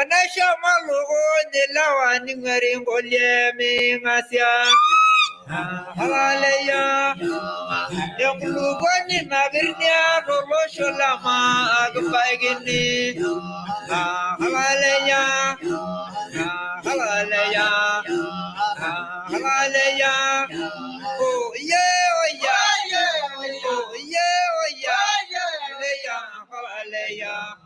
Anasha malugo nilawani ngaringolye mingasya. Hallelujah. Yang lugo ni nabirnya rolo sholama agbaigini. Hallelujah. Hallelujah. Hallelujah. Oh yeah, oh yeah. Oh yeah, oh yeah. Hallelujah.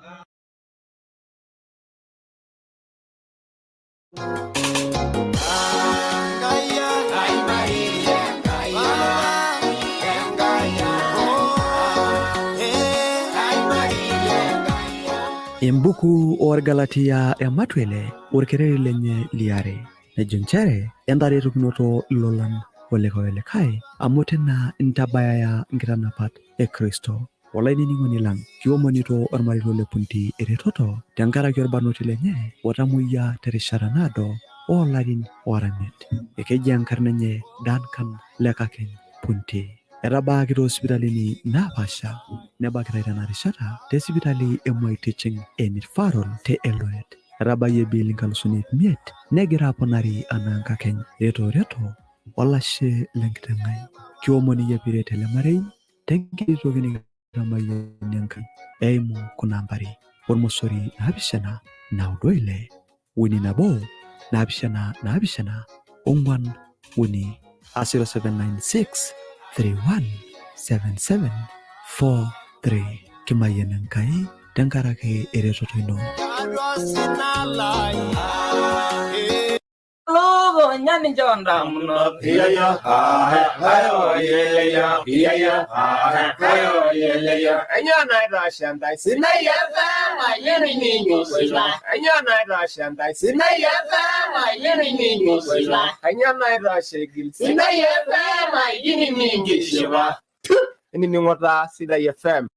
Embuku or Galatia ematwele or kerere lenye liare na junchere endare ruknoto lolan wale kai amotena intabaya ya ngiranapat e Kristo wala ini ngoni lang kyo monito or marilo le punti eretoto tangara kyor barnoti lenye watamuya terisharanado o ladin oranet eke jankarnenye dan kan lekaken punti Eraba kito hospitali ni Nabasha, neba kiraita na rishata, te hospitali emoi teaching enit farol te eloet. Eraba yebi linkalusunit miet, negira ponari ananka keny, reto, wala she lengtengai. Kyo moni yepire telemarei, tenki rogini rama yenyankan, eimu kunambari. Ormosori nabishana, naudoile. Wini nabo, nabishana, ungwan, wini, 0796, 317743 Kimayan kai dangkara ke eresotoino Logo nyani jonda muno iya hayo yeleya iya hayo yeleya anyana rashanda sinaya fama yeni ninyo sila anyana rashanda sinaya fama yeni ninyo sila anyana rashegil sinaya fama yeni ninyo sila ini ni ngota sida FM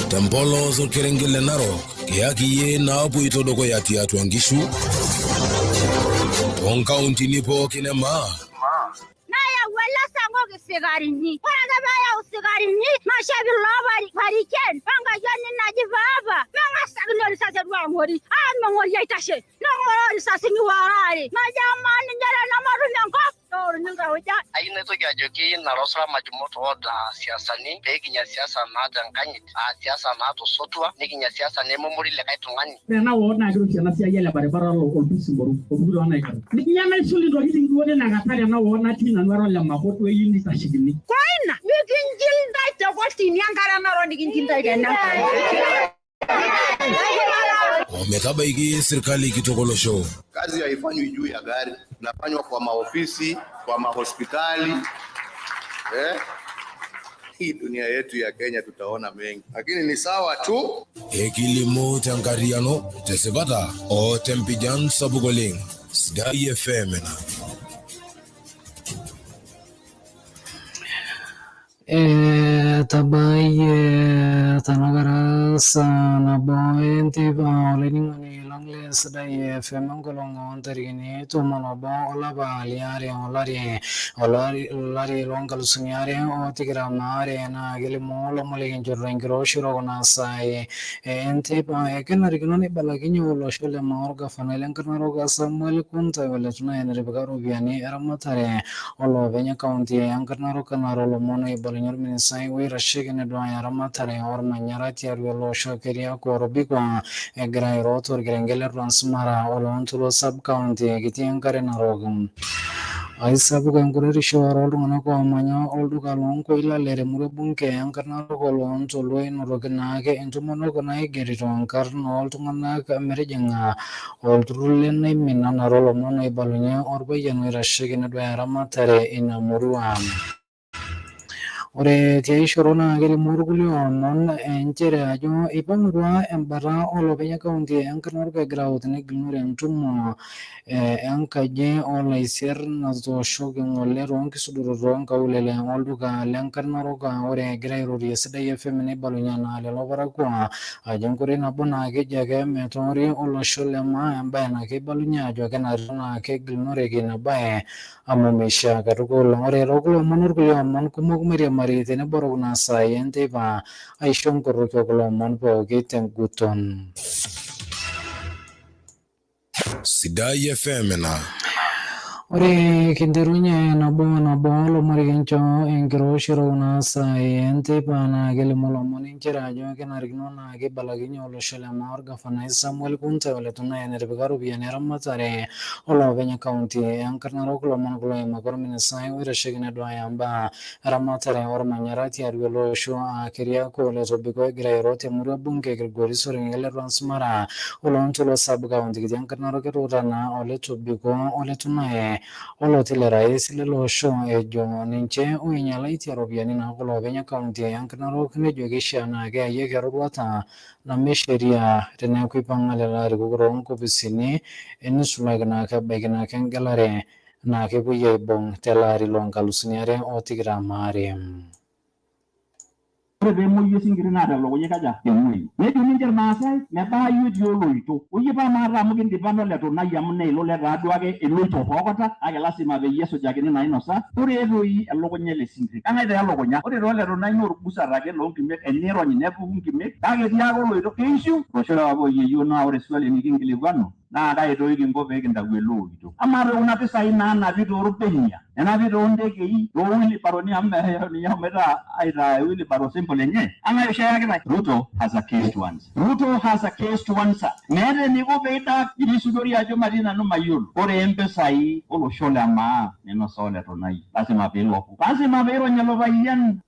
Tambolo zo kerengele naro Kiyaki ye na apu itodoko yati atuangishu On county nipo kinema Naya wala sango kisigarini Wala baya usigarini Mashabi lobari pariken Panga yoni najivaba Manga sagnori sasa dua ngori Mangori yaitashe Nangori sasa niwarari Majamani njara namaru nyanko Aina to gajoki na rosra majumoto da siasa ni beginya siasa na danganyit siasa na to sotwa niginya siasa ne momori le kai tungani na wona gro siasa sia yele bare bara lo ko bisimboro ko bulo na ikaro niginya na suli do hiti ngone na gatare na wona tina nwaro le makoto yindi tashigini koina niginjil dai to gosti nyangara na ro niginjil dai na Wamekaba iki serikali kitokolo show. Kazi haifanywi juu ya gari, inafanywa kwa maofisi, kwa mahospitali. Hii dunia yetu ya Kenya tutaona mengi, lakini ni sawa tu. Kilimo tankariano tesebata o tempijan sabugoling Sky FM na. Tabaye tanagara Saa Nabo Enteipa Ole Langle Sadai FM Kolongo Tergini Tumanobo Olaba Liare Olari Longal Sunyare o Tigramare na Gilimo Lomolin Jorangro Shirogona Sai Enteipa Ekenarignoni Balagino Loshole Morga Fanelenkanaroga Samuel Kunta Veletuna and Rebecca Viani Eramatare Olo Venya County Ankarnaro Canaro Lomone Bolinar Minisai we Rashigan Dwaya Ramatare or Manarati Arvelo Shokeria Korobigua Egrai Rotor Grangela Ransmara Olontulo Sub County Gitiankarena Rogum. I sabugan Gurisho Rolunako Manya Oldukalon Koila Leremure Bunke Ankarnaro Colon to Luin Roganake into Monogonai Geriton Carnol to Monac Amerijanga Old Rulin Minana Rolomone Balunia or Bayan Rashigan Ramatare in Muruam. Ore tiai shorona gele murgulio non enchere ajo ipangurua embara olopenya kaunti enkarnor ke graut ne gnore entumo enkaje ola iser na to shoge ngole ron kisuduro ron kaulele olduka lenkarnor ka ore grairo yesda yefem ne balunya na le lobara kwa ajo kore na bona ke jage metori olo sholema amba na ke balunya ajo ke na ke gnore ke na bae amomesha karugo ore rogulo monurgulio mon kumugmere mari tene borogna Saa Enteipa aishon Nkorroki Oolomon pooki tenguton. Sidai FM na. Ore kinterunye nabo lomorikincho enkiroshiro na Saa Enteipa na kelimu lomon inchere ajo kenarikino na kibelekenye olosho le maa orgavanai Samuel Kunta oletunaye enetipika ropiyiani eramatare olopeny kaunti enkarnarok lomon kulo eimaka orministai oitasheki neduaya mbaa eramatare ormanyara tiatua ele osho Keriako oletobiko egira airo temurua bunge Kilgoris orng'enke le Transmara olontoluo sub county kitii enkarnarok etuuta na oletobiko oletunaye oloti le rais lele osho ejo ninche oinyalaitia ropiyiani na kulo kaunti enkarnarok nejo keishaa na keyayieki eroruata name sheria teneeku ipang'a lelo arikok toonkopisini enisulaki na kebaiki na kengelare na kepuoi aibung' tele ari loo 2022. Ore peemoyu esinkiri naa telukunya kaja temuoi. Nejo ninche irmaasai mebaayu etii oloito. Oyie paa maata amu kindipa noletunai amu neilo letaa duake eloito pookota kake lasima peyie esujakini nainosa. Ore toi elukunya ele sinkiri. Kang'ae taa elukunya? Ore tooletunai naa orgusat ake loonkimek enirony nepuku nkimek kake etii ake oloito keishu. Olosho loopayian yiok naa ore swali nikinkilikwanu naa kai toi kinko pee kintau ele oito. Amaa toi kuna pisai naanapi toorbenia nenapi toontekei toowilibaroni amu ninye eshomoita aitaa wilibaro simple enye. Ang'ae oshi eyakitae? Ruto has a case to answer. Ruto has a case to answer. Meeta eniko peidak ilisudori ajo matii nanu mayiolo. Ore mpisai olosho le maa ninosa oletunai. Lasima piiloku. Lasima piirony ilo payian.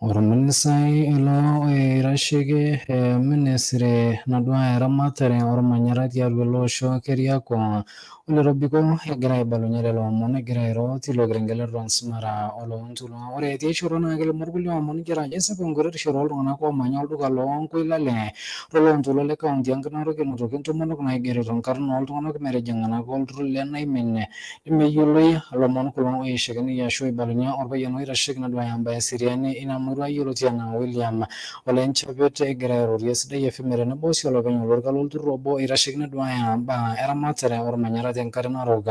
Orministai ilo oitasheki ministry naduaya eramatare ormanyara tiatua ele osho Keriako oletobiko egira aibalunye lelo omon egira airo tilo kerenket le Transmara olontoluo. Ore etii shoto naa kelimu irkulie omon inchere ajo esapuk enkuretishoto oltung'anak oomanya olduka loonkoilale tolontoluo le kaunti enkarnarok enotoki intomonok naigerito nkarn oltung'anak metijing'anak olturrur le naimin nemeyioloi lomon kulo oishakini ashu oibalunye orpayian oitasheki neduaya mbaa eseriani ina murua yioloti enaa William Ole Nchapet egira airorie Sidai FM tenebo sii olopeny olorika lolturrur obo oitasheki neduaya mbaa eramatare ormanyara tenkare Narok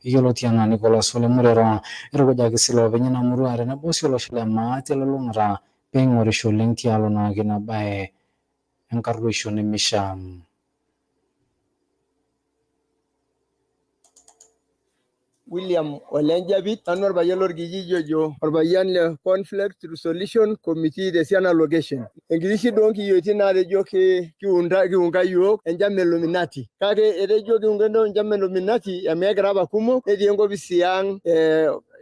yioloti enaa Nicholas Ole Murero. Itukujaki sii loopeny ina murua tenebo sii olosho le maa telulung'ata peing'orisho oleng tialo naa kina bae enkarruisho nemeishaa. William Ole Nchapet nanu orpayian lorkijiji ojo orpayian le Conflict Resolution Committee tesiana location. Enkiti shida onkiyioitin naatejo kiunga yiok enchama Illuminati. Kake etejo kiunga enchama Illuminati amu egira apa kumok netii enkopisi ang'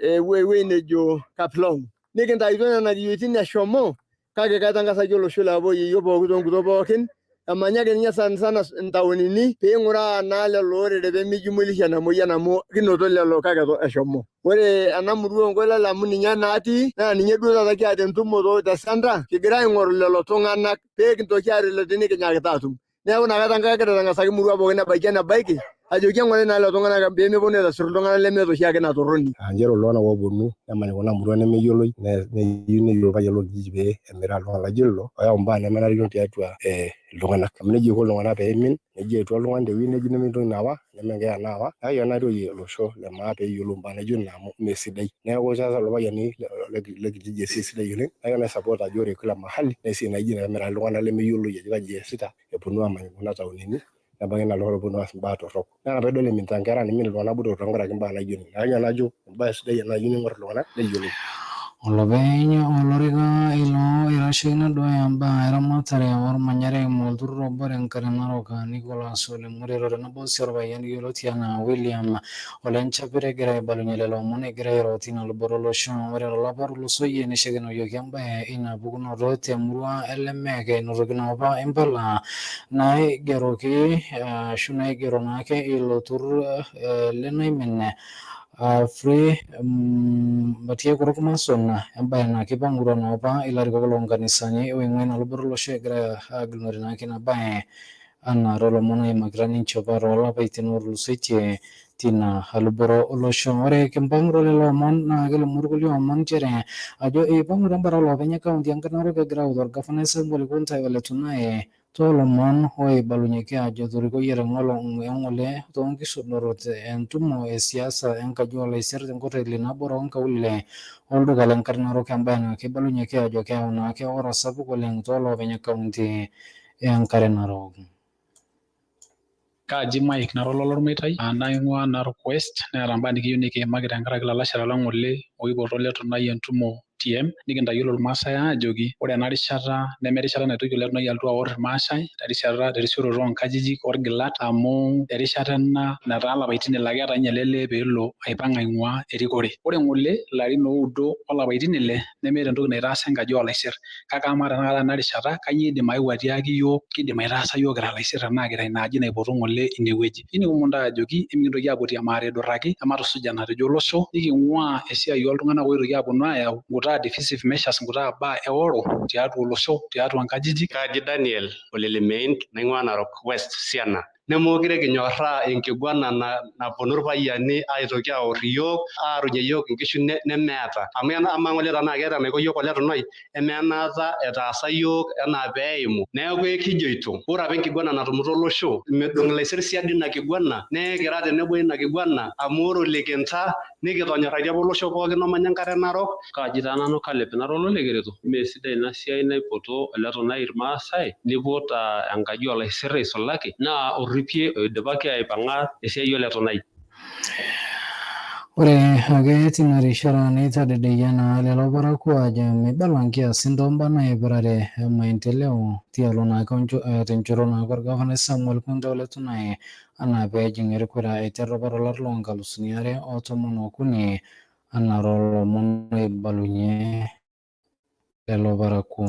ewuei nejo Kaplong. Nikintaituo nena kiyioitin eshomo kake kaitangazaki olosho le apoyie pooki toonkutot pookin emanyaki ninye sanisana ntaonini peing'uraa naa lelo orere peemijumulisha ena moyian amu kinoto lelo kake eshomo. Ore ena murua onkoilale amu ninye natii naa ninye duo taata kiata entumoto te center kigira aing'oru lelo tung'anak pee kintoki aaret tenikinyakita aatum. Neeku ina kitang'asaki murua pookin ebaiki enebaiki ajoki eng'urai naa lelo tung'anak pee meponu aitasur iltung'anak lemeeta oshiake ina torroni. Nchere iltung'anak ooponu nemany kuna murua nemeyioloi neyieu neyiolou orpayian lorkijiji pee emiraa iltung'anak laijo lelo oyau mbaa nemenarikino tiatua iltung'anak. Amu neija iko iltung'anak peimin neija etua oltung'ani tewuei neji nementoki naawa nemenkeeya naawa kake enairorie olosho le maa peeyiolou mbaa naijo nena amu meesidai. Neeku sasa lelo payiani le kijiji esiai sidai oleng kake naisupport ajo ore kila mahali naa esiai naijo ina peemiraa iltung'anak lemeyioloi ajo kaji eesita eponu aamany kuna taonini nebaiki naa iltung'anak oponu aas mbaa torrok. Naa ina peedol eminta nkera nimin iltung'anak botorok tenkaraki mbaa naijo nena. Kake najo embae sidai ena nayieu niing'orr iltung'anak neyiolou. Olopeny olorika ilo oitasheki neduaya mbaa eramatare ormanyara eimu olturrur obo tenkare Narok Nicholas Ole Murero tenebo sii orpayian yioloti enaa William Ole Nchapet egira aibalunye lelo omon egira airo tina luboto olosho. Ore tolapa otulusoyie nishakenoyioki embae ina pukunoto temurua e Lemek enotoki naa apa impala naigeroki ashu naigero naake ilo turrur le naimin free Matiak Orkumason embae naa kipang'utua naa apa ilarikok loonkanisani oing'ua ina luboto olosho egira aagilunore naa ina bae anaa toolomon oimakita ninche apa toolapaitin ootulusoitie tina luboto olosho. Ore kimpang'utua lelo omon naa kelimu irkulie omon nchere ajo eipang'utua embata ooloopeny kaunti enkarna Narok egira autaa orgavanai Samuel Kunta oletunaye toolomon oibalunyeki ajo etorikoyie eng'ole toonkisudorot entumo esiasa enkaji oolaisiar tenkoteli nabo toonkaulele olduka lenkarna Narok embae naa keibalunyeki ajo keyau naake ora sapuk oleng tooloopeny kaunti enkare Narok. Kaaji Mike nara olormeitai naing'ua Narok West neeta mbaa nikiyieu nikiimaki tenkaraki ilalashera lang Ole oipoto letonai entumo TM nikintayiolo irmaasai aajoki ore ena rishata nemerishata naitoki letonai alotu aorr irmaasai terisioroto oonkajijik orgilat amu erishata ena netaa lapaitin ile ake eeta ninye ele lee peelo aipang' aing'ua erikore. Ore ng'ole ilarin oudo olapaitin ile nemeeta entoki naitaasa enkaji oolaisirr kake amaa tenakata ena rishata kanyioo iidim ayeu atiaki iyiok kiidim aitaasa iyiok kira ilaisirr enaa kira ina aji naipoto ng'ole inewueji. Kiniomon ntae aajoki emikintoki aapuo maare aidurraki ematusuj enatejo olosho niking'uaa esiai oltung'anak oitoki aaponu aayau nkutaa divisive measures nkutaa baa eoro tiatua olosho tiatua nkajijik. Kaji Daniel Olelemein naing'ua Narok West Siana. Nemeekure kinyorraa enkiguana naponu irpayiani aitoki aorr iyiok aarunyie iyiok inkishu nemeeta amu amaa ng'ole tenaa keeta enaiko iyiok Ole Tonai emenaata etaasa iyiok enaa peeimu neeku ekijoito ore apa enkiguana natumuto olosho medung' ilaisirr siadi ina kiguana nekira tenebo ina kiguana amu ore olekenta nikitonyoraitie apa olosho pookin omanya enkare Narok. Kaaji taa nanu Caleb nara ololekereto mee sidai ina siai naipoto Ole Tonai irmaasai nipot enkaji oolaisirr aisulaki naa orripie oidipaki aipang'a esiai Ole Tonai. Ore ake tina rishata neitadedeyia naa lelo parakuo aajo meibala nkiasin toombaa naipirare maendeleo tialo naake tenchoto naake orgavanai Samuel Kunta Ole Tonai anaa peejing erikore aiteru apa tolari loonkalusuni are otomon okuni anaa toolomon oibalunye lelo parakuo.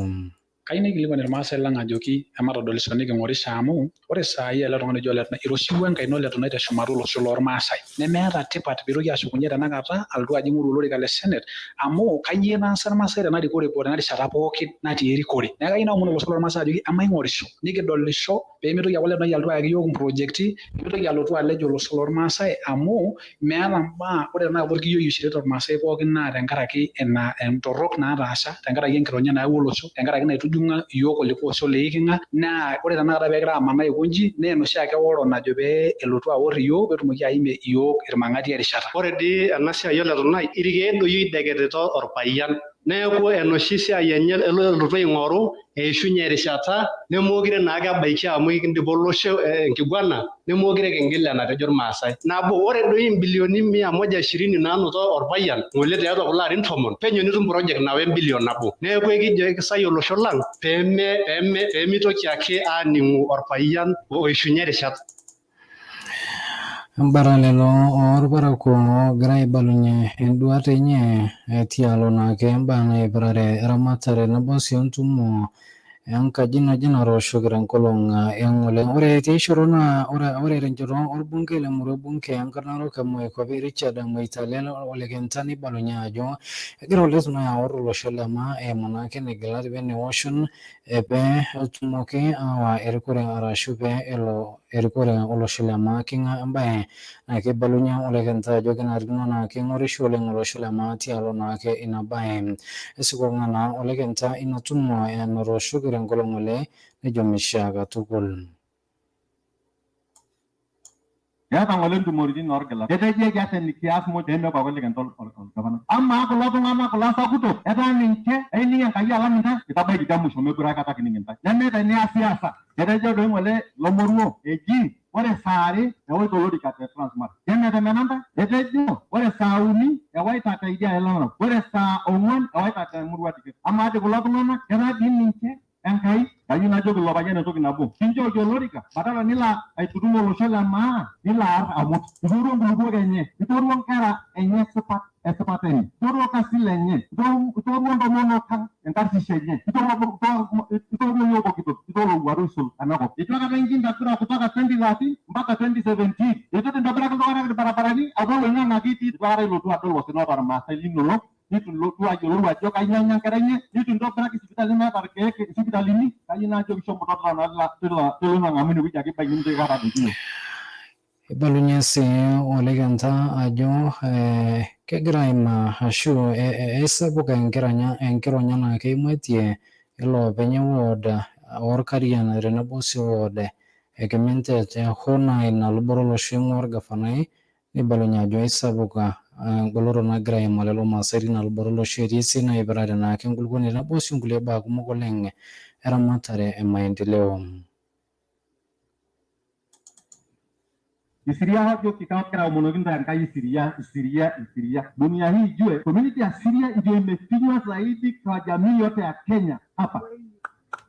Kayieu naikilikuan irmaasai lang ajoki ematadolisho niking'orisho amu ore saai ele tung'ani ojo Ole Tonai iroshiwuo enkaina Ole Tonai teshumata olosho loormaasai nemeeta tipat piitoki ashukunye tenakata alotu ajing' olorika le Senate amu kanyioo naasa irmaasai tena rikore tena rishata pookin natii erikore. Neeku kayieu naomon olosho lormaasai ajoki emaing'orisho nikidolisho peemitoki ake Ole Tonai alotu ayaki iyiok improjekti nemitoki alotu alej olosho lormaasai amu meeta mbaa ore tenakata orkiyioi oishirita irmaasai pookin naa tenkaraki ina entorrok naataasa tenkaraki enkironya nayawua olosho tenkaraki naitujung'a iyiok olikae osho leiking'a naa ore tenakata peegira amanaa aikonji naa enoshi ake oro najo pee elotu aorr iyiok peetumoki aimie iyiok irmang'ati erishata. Ore dii ena siai Ole Tonai irkeek doi oideketita orpayian neeku enoshi siai enye elotu aing'oru eishunye erishata nemeekure naake ebaiki amu kindipa olosho enkiguana nemeekure kingil enatejo irmaasai. Nabo ore doi imbilioni 120 naanoto orpayian ng'ole tiatua kulo arin 10 penyo nitum project nawa embilion nabo. Neeku ekijo kisai olosho lang peemitoki ake aaning'u orpayian oishunye erishata. Mbara lelo orparakuo oogira aibalunye enduata enye tialo naake mbaa naipirare eramatare nabo sii entumo enkaji naji natooshoki tenkolong eng'ole. Ore tiishoto naa ore tenchoto orbungei lemurua bunge enkop Narok Moikopi Richard Moitale Olekenta neibalunye ajo egira Ole Tonai aorr olosho le maa eimu naake negilat peneoshon pee etumoki aawa erikore arashu pee elo erikore olosho le maa king'a embaye naa keibalunye Olekenta ajo kenarikino naa keing'orisho oleng olosho le maa tialo naake ina baye. Esikong'a naa Olekenta ina tumo natooshoki tenkolong Ole nejo meishaa katukul. Keeta ng'ole ntumoritin orgilat. Etejieki ate nikias mo peemekwa Olekenta orgavanai. Amaa kulo tung'anak kulo saputok etaa ninche eining Enkai alang intae itabaikitia musho mekure aikata kining intae. Nemeeta enias siasa. Etejo doi ng'ole lomoruo eji ore saa are ewoito olorika te Transmart. Nemetemena ntae. Etejo ore saa uni ewaita teidia Narok. Ore saa ong'uan ewaita te Murua Dikirr. Amaa dii kulo tung'anak etaa dii ninche Enkai kayieu najoki ilo payian entoki nabo. Kinchooki olorika badala nilo aitutum olosho le maa nilo aarr amut. Itooruo nkulupuok enye, itooruo nkera enye esipata enye, itooruo orkasin lenye, itooruo ntomonok ang enkarsisho enye, itooruo iyiok pokitoki, itooruo aisul enakop. Itu aikata nkintobira kutoka 2013 mpaka 2017. Itu kintobiraki iltung'anak irbarabarani apa oloing'ang'e ake itii. Itu aikata ilotu adol osina tormaasai linonok nitu ilotu ayiolou ajo kanyioo enya nkera enye, nitu intobiraki sipitalini naata irkeek sipitalini. Kayieu naajoki shomo totona toloing'ang'e amu inewueji ake ibaiki nimitoki aikata adoikino. Eibalunye sii Olekenta ajo kegira aimaa ashu eisapuk enkironya naa keimatie iloopeny eward orkarian tenebo sii ward Kementet hoo naa ina luboto olosho eing'ua orgavanai neibalunye ajo eisapuk engoloto nagira aimaa lelo maasai tina luboto olosho etii sii naipirare naake enkulukuoni tenebo sii nkulie baa kumok oleng eramatare emaendeleo. Isiria hapo kikao kila monoginda ngai Isiria. Dunia hii ijue community ya Siria ndio imefinywa zaidi kwa jamii yote ya Kenya hapa.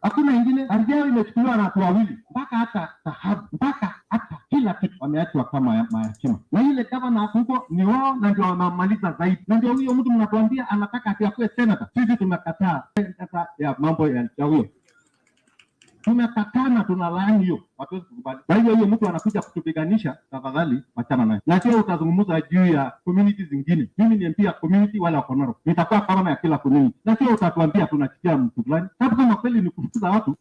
Hakuna ingine, ardhi imechukuliwa na watu wawili, mpaka hata dhahabu, mpaka hata kila kitu wameachwa kama mayatima. Na ile gavana huko ni wao na ndio wanamaliza zaidi. Na ndio huyo mtu mnatuambia anataka ati akuwe senator. Sisi tumekataa sasa ya mambo ya huyo. Tumekataa na tunalaani hiyo. Watu kubali. Kwa hiyo huyo mtu anakuja kutupiganisha, tafadhali wachana naye. Na sio utazungumza juu ya communities zingine. Mimi ni pia community wala Konoro. Nitakuwa kama ya kila community. Na sio utatuambia tunachikia mtu fulani. Sababu kama kweli ni kufukuza watu.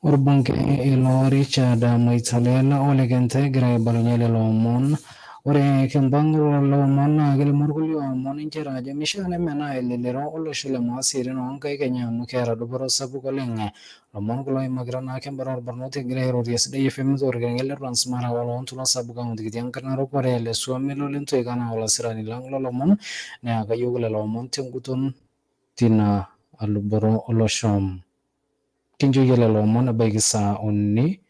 Orbunke ilo Richard Moitsalela Ole Kanchuel Balonyele Oolomon ore kembangro Oolomon gel Nkorroki Oolomon inchera jamishane mena elelero oloshole mwasiri no nkai Kenya mukera doboro sabu kolenge Oolomon kulo imagrana kembaro barnote grero yesterday FM zorgengele transmara Oolomon tulo sabu kaunti kitiang kanaro korele suamelo lento egana ola sirani lang Oolomon ne akayugule Oolomon tenguton tina aluboro oloshom Kinjo yele Oolomon baigisa onni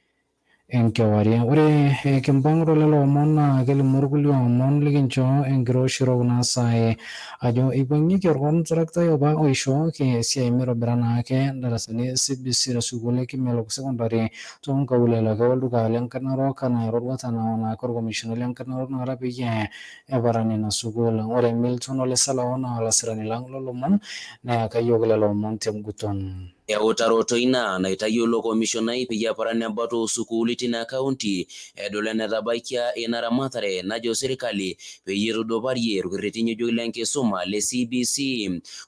enkewaria ore kembangro Oolomon gel Nkorroki Oolomon ligincho engroshiro na sai ajo ibangi kergon trakta yoba oisho ke sia mero brana ke darasani CBC rasugole kimelo secondary ton kawlela kawlu kalen kanaro kana rodwata na kor commission len kanaro na rabiye ebarani na sugol ore Milton Ole Salaona ala sirani lang Oolomon na kayogele Oolomon temguton ya utaroto ina na itayolo komishona ipigia parani abato sukuliti na kaunti edole na dabaikia inaramatare na jo serikali peyiru dobarie rukiretinyo jo ilenke suma le CBC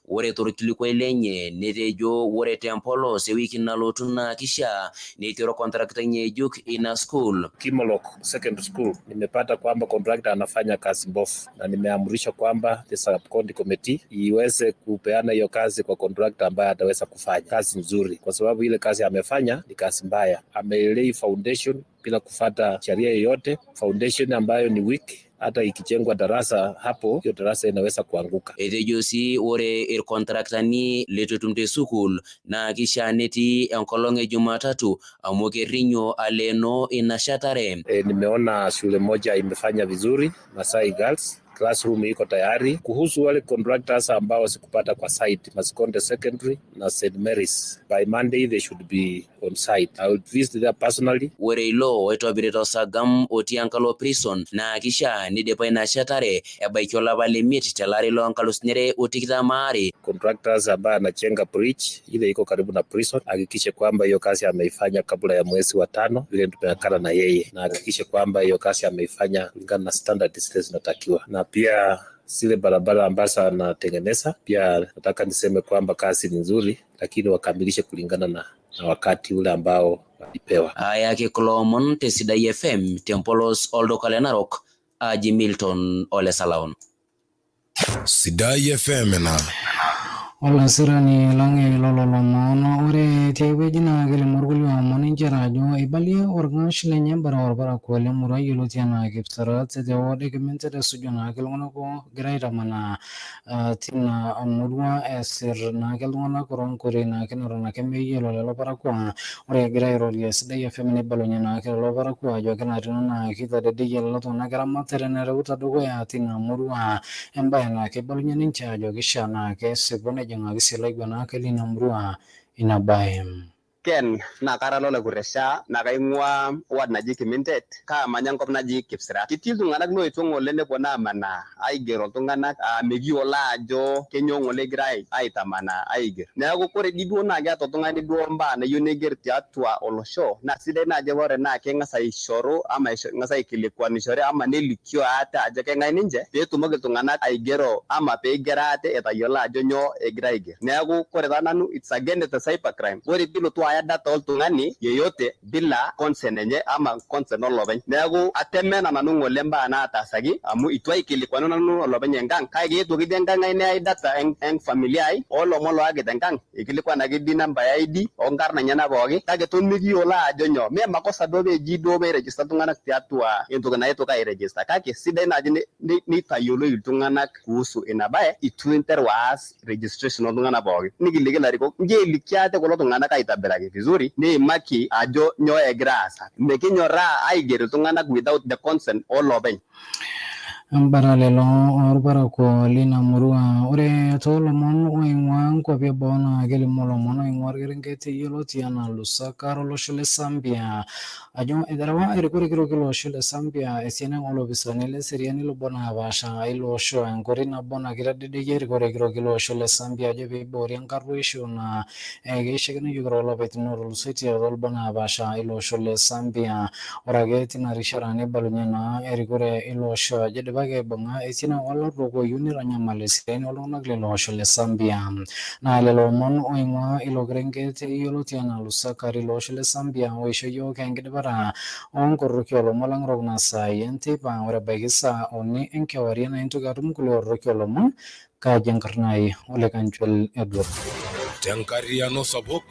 wore torkiliko ilenye netejo wore tempolo se wiki nalotuna kisha nitiro kontrakta nyejuk ina school Kimolok Secondary School. Nimepata kwamba contractor anafanya kazi mbovu na nimeamrisha kwamba the sub-county committee iweze kupeana hiyo kazi kwa contractor ambaye ataweza kufanya kazi nzuri, kwa sababu ile kazi amefanya ni kazi mbaya. Amelay foundation bila kufuata sheria yoyote, foundation ambayo ni weak. Hata ikijengwa darasa hapo, hiyo darasa inaweza kuanguka. Etejosi ore contractani letotumte sukul na kisha neti enkolonge Jumatatu amoke rinyo aleno inashatare. Nimeona shule moja imefanya vizuri, Masai Girls classroom iko tayari. Kuhusu wale contractors ambao sikupata kwa site, Masikonde Secondary na St. Mary's, by Monday they should be on site. I will visit there personally. Wore ilo etobirito sagam otiankalo prison na kisha nidepa ina shatare ebaikiola balemit telari lo ankalusnere otikitamaari. Contractors ambao anachenga bridge ile iko karibu na prison, hakikishe kwamba hiyo kazi ameifanya kabla ya mwezi wa 5 vile tumekana na yeye, na hakikishe kwamba hiyo kazi ameifanya kulingana na standard zinatakiwa. Na pia zile barabara ambazo anatengeneza pia nataka niseme kwamba kazi ni nzuri, lakini wakamilishe kulingana na wakati ule ambao walipewa. Aya ke Oolomon te Sidai FM Tempolos Oldo Kalenarok aji Milton Ole Salaon Sidai FM na Ola sirani lange Oolomon ore teweji na gel Nkorroki Oolomon injerajo ibalia organsh lenye bara kwale murai yotiana gipsarat te wode kemente de sujuna gelgono ko graira mana tina amurwa esir na gelgono koron kore na kenoro na kemeye lo bara kwa ore grairo Sidai FM ne balonya na kelo bara kwa jo kenarino na kita de yelo to na gramatere na ruta dogo ya tina amurwa embaye na ke balonya nincha jo gishana ke sebone ngagisila gwana kali namrua inabayem Ken na karalo la kuresha na kaingwa wad naji kimintet ka manyangkop naji kipsira kitil tunganak no itongo lende kona mana aigero tunganak megiola ajo kenyongo le grai aitamana aiger na go kore dido na ga to tungani do mba na yuneger tiatwa olosho na side na je wore na ke ngasa ishoro ama ngasa ikilikwa shore ama nelikio ata ajo ke ngai ninje petu mogel tunganak aigero ama pe gerate etayola ajo nyo egraiger na go kore tananu it's against the cybercrime wore bilo to data oltungani yeyote bila consent enye ama consent oloben nego atemena nanungo lemba na atasagi amu itwai kilikwana nanu oloben engang kai getu gidengang ine data en familia ai Oolomon lo age dengang ikilikwana gidi namba ya ID ongar na nyana bogi kage tonmigi ola ajonyo me makosa dobe jido be register tungana tiatua entugana yeto kai register kake sidai na jine ni tayolo iltungana kuhusu inabaye itu interwas registration tungana bogi nigiligela riko nge likiate kolo tungana kai tabera aitobiraki vizuri niimaki ajo nyoo egira aasa. Mekinyoraa aigero iltung'anak without the consent olopeny. Bara lelo orbarako lina murua ore toolomon oing'ua nkwapi eboo naa kelimu ilomon oing'ua orkerenket yioloti anaa Lusaka olosho le Zambia ajo eterewa erikore kitok ilo osho le Zambia esiana oolopisaani leseriani lobo naapaasha ilo osho enkoitoi nabo nakitadedeyie erikore kitok ilo osho le Zambia ajo peiboori enkarruisho naa keishaakino yiokito toolapaitin ootulusoitie tolobo naapaasha ilo osho le Zambia. Ore ake tina rishata neibalunye naa erikore ilo osho ajo idipaki aibung'a esiana oolapurrok ooyieu nitanyamal eseriani oltung'anak lilo osho le Zambia. Naa lelo omon oing'ua ilo kerenket yioloti anaa Lusaka tilo osho le Zambia oisho yiok enkidipata oonkorroki oolomon lang'orok naa Saa Enteipa ore ebaiki saa 3 enkewarie naa intoki atum kulo korroki oolomon kaaji enkarna ai Ole Kanchuel Edward. Tenkarriano sapuk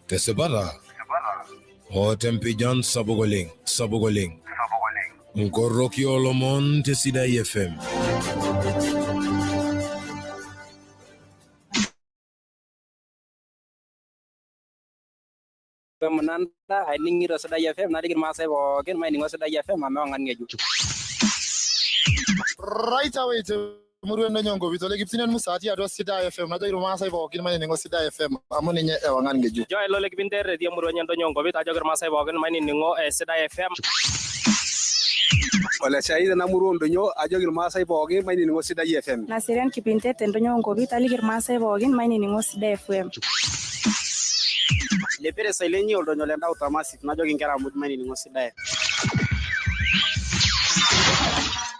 tesipata oo tempijan sapuk oleng. Nkorroki Oolomon te Sidai FM. Pemunanda aining'ito Sidai FM narik irmaasai pookin maining'o Sidai FM amewang'an ng'ejuk. Right away murua ndonyongo bitole kipsinen musati atua Sidai FM najo irmaasai pookin maining'o Sidai FM amu ninye ewang'an ng'ejuk. Joy lole kipintere tie murua ndonyongo bitajo irmaasai pookin maining'o Sidai FM. Ole shaida na murua ndonyo ajo irmaasai pookin maining'o Sidai FM. Naserian kipintete ndonyongo bitali irmaasai pookin maining'o Sidai FM. Lepere sailenyi oldonyo lenda utamasif najo kinkera mud maining'o Sidai.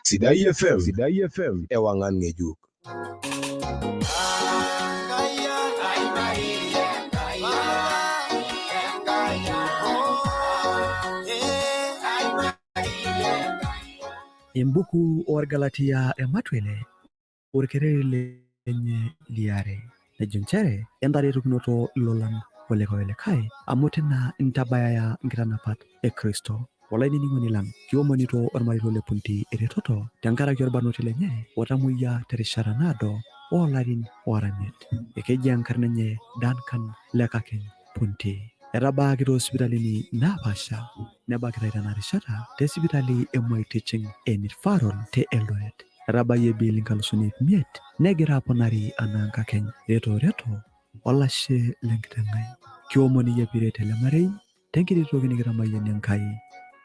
Sidai FM ewang'an ng'ejuk. Embuku orgalatia ematwele orkereri lenye liare nejo nchere entaretukinoto lolan olekaolekae amu tena ntabaya nkitanapat e Kristo. Olainining'oni lang kiomonito ormariko le punti eretoto tenkaraki orbarnoti lenye otamoyia terishata naado oolarin oaranyet. Ekeji enkarna enye Duncan Lekakeny Punti. Etabaaki toosipitalini naapaasha nebakitai tena rishata tesipitali e Moi Teaching and Referral te Eldoret. Etabayie biil 500,000 negira aponari anaa Nkakeny reto olashe lenkiteng'ai. Kiomoni yie piret ele marei tenkiti toki nikitamayianie Enkai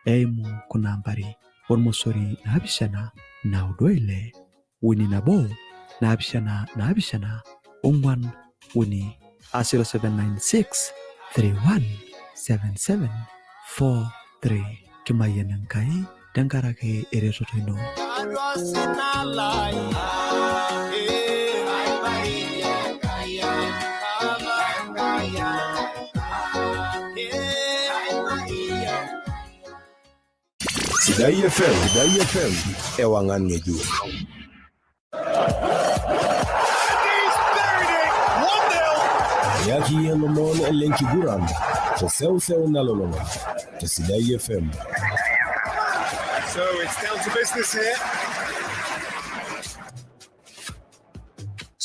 eimu kuna ambari ormosori 796 uni nabo 774 0796 317743 kimayian Enkai tenkaraki eretoto ino. Sidai FM ewang'an ng'ejuk. Kiyaki Oolomon lenkiguran teseuseu nalolong'a te Sidai FM. So it's down to business here.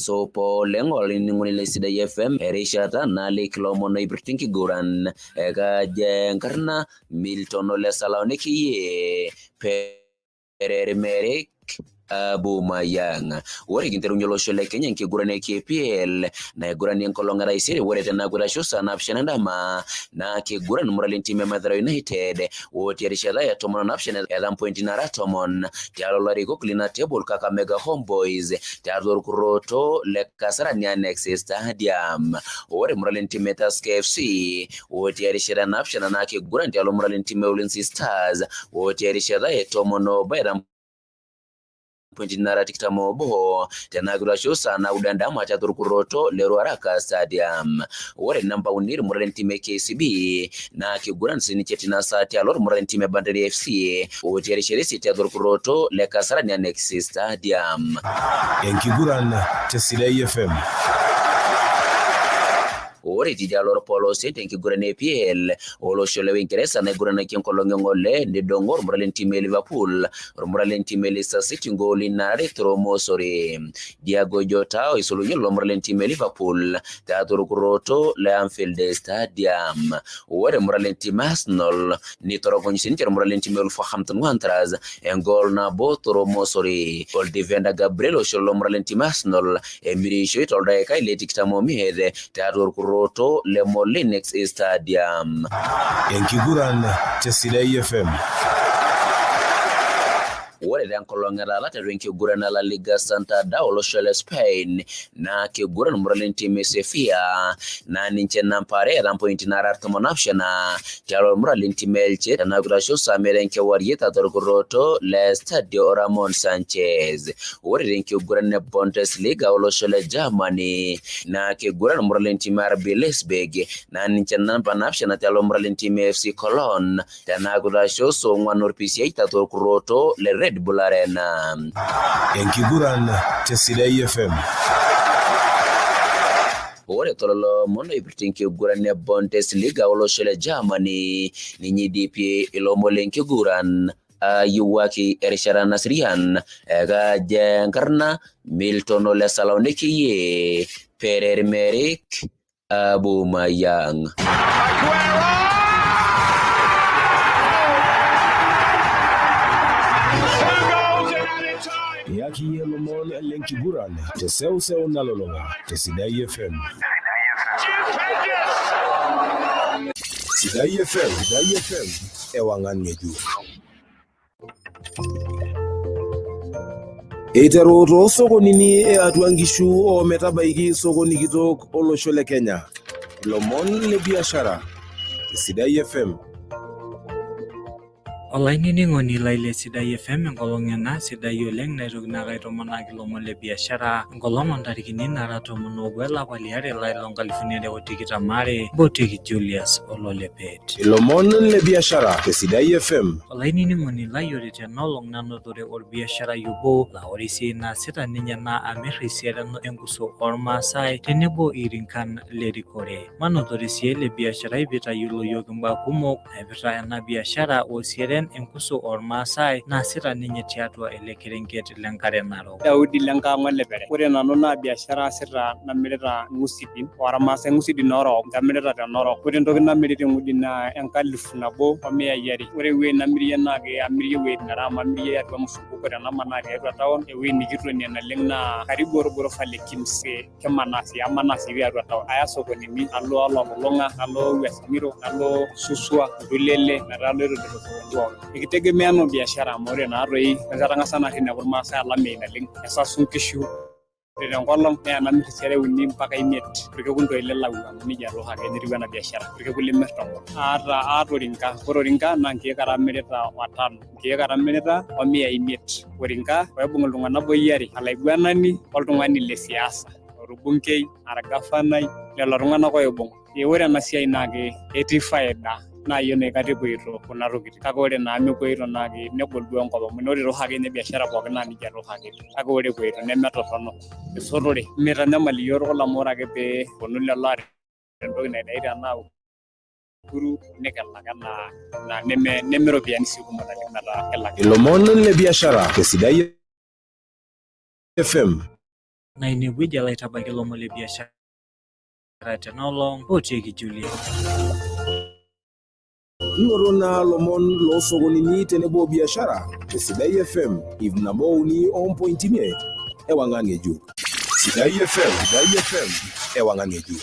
Sopo lengo lining'oni le Sidai FM erishata nalik ilomon oipirta enkiguran ekaja enkarna Milton Ole Salaoniki Pereremerek Abumayang. Ore kinterunyo olosho le Kenya enkiguran e KPL naiguranie enkolong' etaisere ore tenakutasho saa 7 endama naa kiguran murali entiim e Mathare United otii erishata e 17 eeta mpointi nara 10 tialo larikok lina table Kakamega Homeboys tiatua orkurroto le Kasarani Annex Stadium. Ore murali entiim e Tusker FC otii erishata 7 naa kiguran tialo murali entiim e Ulinzi Stars otii erishata e 11 pointi nara 21 tenakutasho saa 9 endama tiatua orkurroto le Ruaraka Stadium. Ore namba 3 murali entiim e KCB naa kiguran sininche tina saa tialo murali entiim e Bandari FC otii erishata tiatua orkurroto le Kasarani Annex Stadium. Enkiguran te Sidai FM. ore tidialo orpolosie tenkiguran EPL olosho le Uingereza naiguranaki enkolong eng'ole nidong'o ormuran lentim e Liverpool ormuran lentim e Leicester City ngooli nare toromosori. Diego Jota oisulunye ormuran lentim e Liverpool tiatua orkuroto le Anfield Stadium. Ore ormuran lentim e Arsenal nitorogony sininche ormuran lentim e Wolverhampton Wanderers engol nabo toromosori. Ol defender Gabriel oisholo ormuran lentim e Arsenal emirisho toldaikai le 25 tiatua orkuroto le Molineux Stadium. Enkiguran te Sidai FM. Ore enkolong etala tiatua enkiguran e La Liga Santander olosho le Spain na kiguran ormuran lentim e Sevilla na ninche nampare pointi nara 17 tialo ormuran lentim e Elche tenakitashoo saa mere enkewarie tiatua orkuroto le Stadio Ramon Sanchez. Ore tenkiguran e Bundesliga olosho le Germany na kiguran ormuran lentim e RB Leipzig na ninche namba 7 tialo ormuran lentim e FC Cologne tenakitashoo saa 4 orpisiai tiatua orkuroto le Red Bull Arena. Enkiguran te Sidai FM. Ore tololo mono ipirta enkiguran e Bundesliga olosho le Germany ninye idipie ilomo lenkiguran ayiwuaki erishata nasrian kaja enkarna Milton Ole Salonikiye Pierre-Emerick Aubameyang. Kiyaki Oolomon lenkiguran te seuseu nalolonga te Sidai FM. Sidai FM ewangan ngeju. Eitero to sokonini e atua nkishu o metabaiki sokoni kitok olosho le Kenya. Lomon le biashara te Sidai FM. Olainining'oni lai le Sidai FM enkolong ena sidai oleng naitoki naa kaitomonaki ilomon le biashara enkolong ontarikini nara 11 olapa liare olari loo 2022 Botieki Julius Ololepet. Ilomon le biashara te Sidai FM. Olainining'oni lai ore tenolong nanotore orbiasharai obo laa ore esiai naasita ninye naa amirr esiana enkuso ormaasai tenebo irinkan lerikore. Manotore sii ele biasharai piitayiolo yiok imbaa kumok naipirta ena biashara osieren enkuso ormaasai naasita ninye tiatua ele kerenket lenkare Narok. Daudi Lenkang'o Lepere. Ore nanu naa biashara aasita namirita ng'usidin ormaasai ng'usidin orok namirita te Narok. Ore entoki namiri teng'udi naa 1,100. Ore ewueji namirie naa amirie ewueji nara amu amirie atua Musukuko tenamanaa tiatua town. Ewueji nikitonie naleng naa karibu orgorofa le Kims kemanaa sii tiatua town. Aya sokonini alo Ololulung'a alo Wesamiro alo Suswa Ndulele metaloito lelo ikitegemea no biashara amu ore naatoi etang'asa naa rinepu irmaasai alameyu naleng esasu nkishu ore tenkolong naa namirr isiare 3 mpaka 5 irkekun toile lau amu nejia too ake netiu ena biashara irkekun limirr tomon aata orinka ore orinka naa nkiek are amirita 5 nkiek are amirita 100 orinka oibung iltung'anak boyiari alaiguanani oltung'ani le siasa orbunkei argafanai lelo tung'anak oibung. Ore ena siai naa etii faida naa yieu naikatipoito kuna tokitin kake ore naa mepoito naa negol duo enkop amu ore too ake nye biashara pookin naa nejia too ake kake ore epoito nemetorrono esotore mitanyamal iyiok amu ore ake pee eponu lelo are entoki naidai tenaa kuru nikelak enaa nemiropiyiani sii kumok naleng metaa kelak. Ilomon le biashara te Sidai FM. Na inewueji alo aitabaiki ilomon le biashara tenolong Botieki Julius. Ngoro na lomon lo sokonini tenebo biashara te Sidai FM if nabo uni on point ime ewangan ngeju. Sidai FM ewangan ngeju.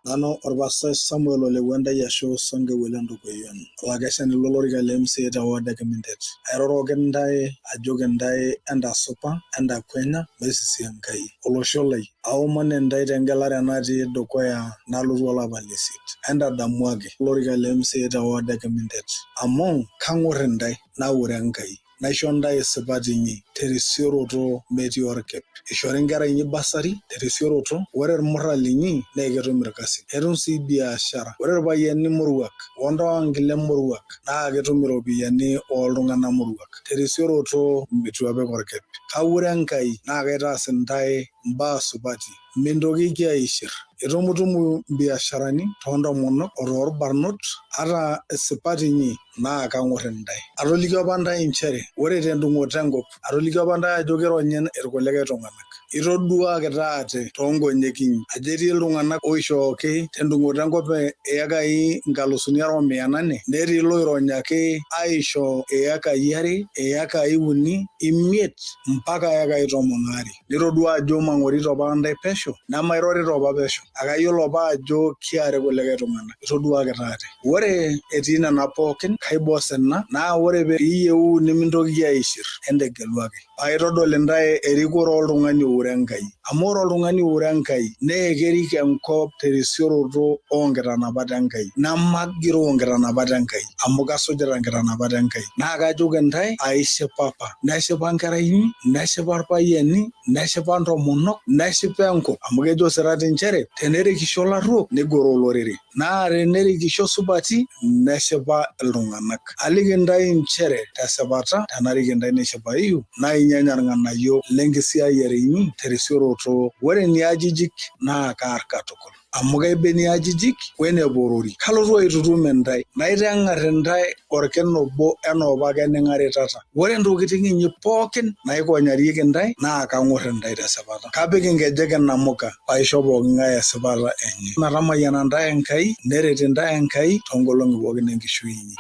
Nano Orbasa Samuel Ole Wanda Yasho Songe Welando Koyon. Wagasan Loloriga Lemse Tawa documented. Aerogendai, Ajogendai, and a sopa, and a quena, Messi and Kai. Olosholei, Aoman and Diet and Galaranati Dokoya, Naluzwala Balisit, and a Damwagi, Loriga Lemse Tawa documented. Among Kangorendai, now Rankai. naisho ntae esipati inyi terisioroto metii orkep. Ishori nkera inyi basari terisioroto, ore irmurran linyi naa ketum irkasin. Etum sii biashara. Ore irpayiani moruak ontonkile moruak naa ketum iropiyiani oltung'anak moruak terisioroto metu epik orkep. Kaure Enkai naa kaitaas ntae mbaa supati, mintokiki aishir. Itumutumu biasharani toontomonok otorbarnot, ata esipati inyi naa kang'or ntae. Atolikio apa ntae nchere ore tendung'oto enkop, atolikio apa ntae ajo kironyi irkulikae tung'anak. Itoduakita ate toonkonyek inyi ajo etii iltung'anak oishooki tendung'oto enkop ekai 800,000, netii loironyaki aisho ekai 2, ekai 3, 5 mpaka ekai 12. Nitodua ajo mang'orito apa ntae pesho, nemairorito apa pesho. Akayiolo apa ajo kiare kulikae tung'anak. Itoduakita ate. Ore etii nena pookin kaibos ina, naa ore piiyieu nimintokiki aishir entegelu ake. Paitodol ntae erikore oltung'ani oure Enkai. Amu ore oltung'ani oure Enkai nee kerik enkop terisioroto onkitanapat Enkai. Namagiroo nkitanapat Enkai amu kasujita nkitanapat Enkai. Naa kajoki ntae aishipapa. Neshipa nkera inyi, neshipa irpayiani, neshipa ntomonok, neshipa enkop. Amu kejo sirati nchere tenerikisho larruok negoro olorere. Naa tenerikisho supati neshipa iltung'anak. Aliki ntae nchere tesipata tenarik ntae neshipayu naa inyanya irng'anayio lenkisiayiare inyi terisioroto. Ore niajijik naa kaar katukul. Amu kaibeni ajijik weneporori. Kalotu aitutum ntae, naiteng'ar ntae orken obo enoopa kening'aritata. Ore ntokitin inyi pookin naikonyarieki ntae naa kang'or ntae tesipata. Kapik nkejek inamuka paisho pooking'ae esipata enye. Metamayiana ntae Enkai, neret ntae Enkai toonkolong'i pookin enkishui inyi.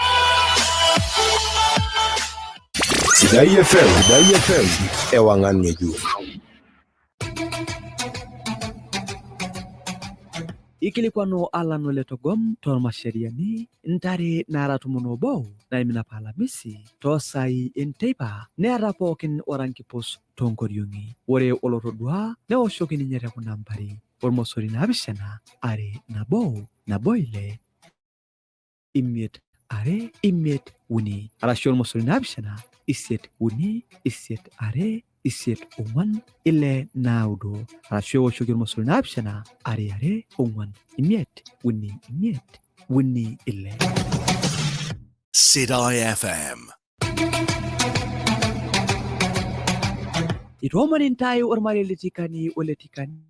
Sidai FM, ewang'an ng'ejuk. Ikilikwano Alan Ole Togom tormasheriani ntare nara 11 naimina Alhamisi toosai enteipa neeta pookin orankipus toonkoriong'i. Ore olotodua neoshoki ninye tekuna mbari ormosori 7 are 1 1 6 5 5 5 arashu ormosori 7 5 5 5 2 5 4 6 9 arashu eoshoki ormosori 7 are 2 4 5 5 6 Sidai FM. Itomani ntae ormaleletikani oletikani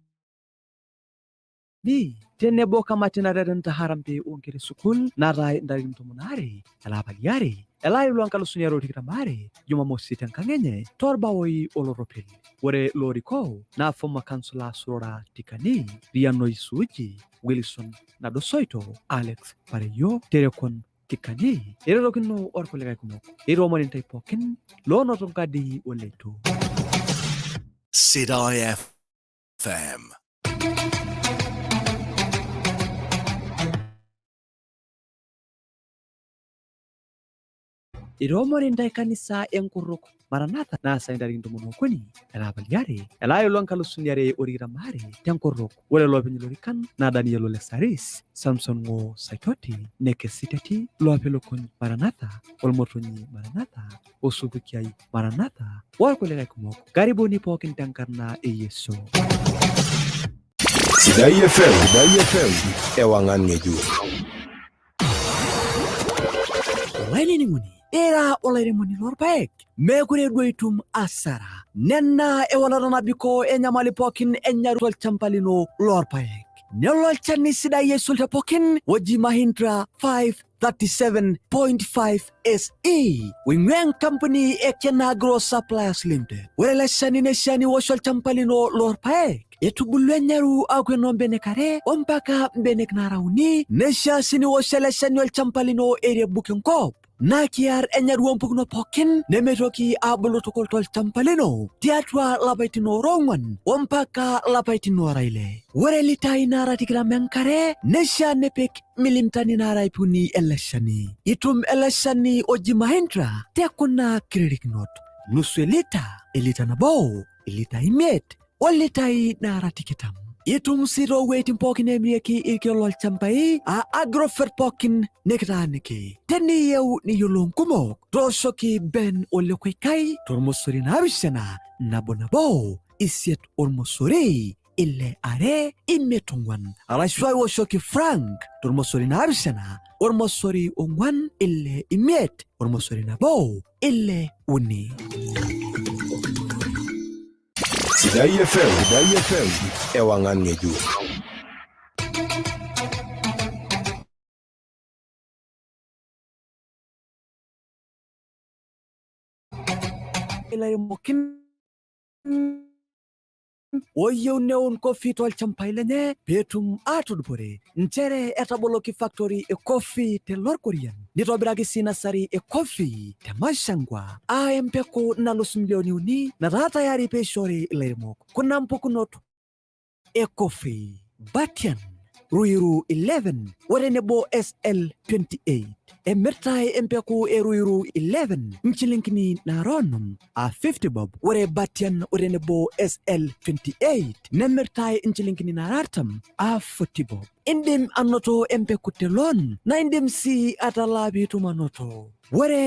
tenebo kamati narerenta harambe onkere sukul natai ndarin tumunare elapaliare elai luankalusuni aro tikitamare Jumamosi tenkangenye torbawoi oloropil. Ore loriko na former councillor Surora Tikani, Riano Isuji, Wilson Nadosoito, Alex Pareyo, Terekon Tikani, ererokino orkolegai kumok. Iromani ntae pookin loonotongadi oleito. Sidai FM. Iromani ntae kanisa Nkorroki Maranatha nasa ndarin tumunokoni elapaliare elayo lonkalusuni are origiramare tenkorroki. Ore lopeny lorikan na Daniel Ole Saris, Samson Ngo Saitoti, Nekesitati, Loapelokon Maranatha, Olmotonyi Maranatha, Osubukiai Maranatha, orkolegai kumok. Karibuni pookin tenkarna Yesu. Sidai FM, ewang'an ng'ejuk. Olainining'oni era olairemoni lorpaek mekure duo itum asara nena ewalata nabiko enyamali pookin enyaru tolchamba lino lorpaek. Nelo olchani sidai aisul pookin oji Mahindra 537.5 SE wing'ua enkampuni e Kena Agro Suppliers Limited. Ore ele shani neshani wosh olchamba lino lorpaek etubulu enyaru akweno mbenek are ompaka mbenek nara uni nesha sini wosh ele shani olchamba lino erebuke enkop na kiar enyaru ompukunot pookin nemetoki abulu tukul tolchamba lino tiatua lapaitin orong'wan ompaka lapaitin oraile. Ore litai nara 20 enkare nesha nepik milimitani nara 10 ele shani. Itum ele shani oji Mahindra tekuna kiririkinot nusu elita nabo, elita 5 olitai nara 20. itum siro waiting pokin emrieki ikilol champai a agrofert pokin nekraniki teni yeu ni yulum kumok toshoki ben olekwekai tormosori nabishana nabo isiet ormosori ille are imetungwan alashwai washoki frank tormosori nabishana ormosori ongwan ille imet ormosori nabo ille uni. Sidai FM ewangan ngeju. Ilay mokin oyo neon coffee tol champailene petum atud bore nchere etaboloki factory e coffee te lor korean nitobiraki sinasari e coffee te mashangwa aempeko na los milioni uni na rata yari pe shore ilermok kuna mpukunoto e coffee batian ruiru 11 warenebo SL 28 emertai empeku e ruiru 11 mchilinkini na ronum a 50 bob ware batian warenebo SL 28 nemertai mchilinkini na ratam a 40 bob indim anoto empeku telon na indim si atalabi tumanoto ware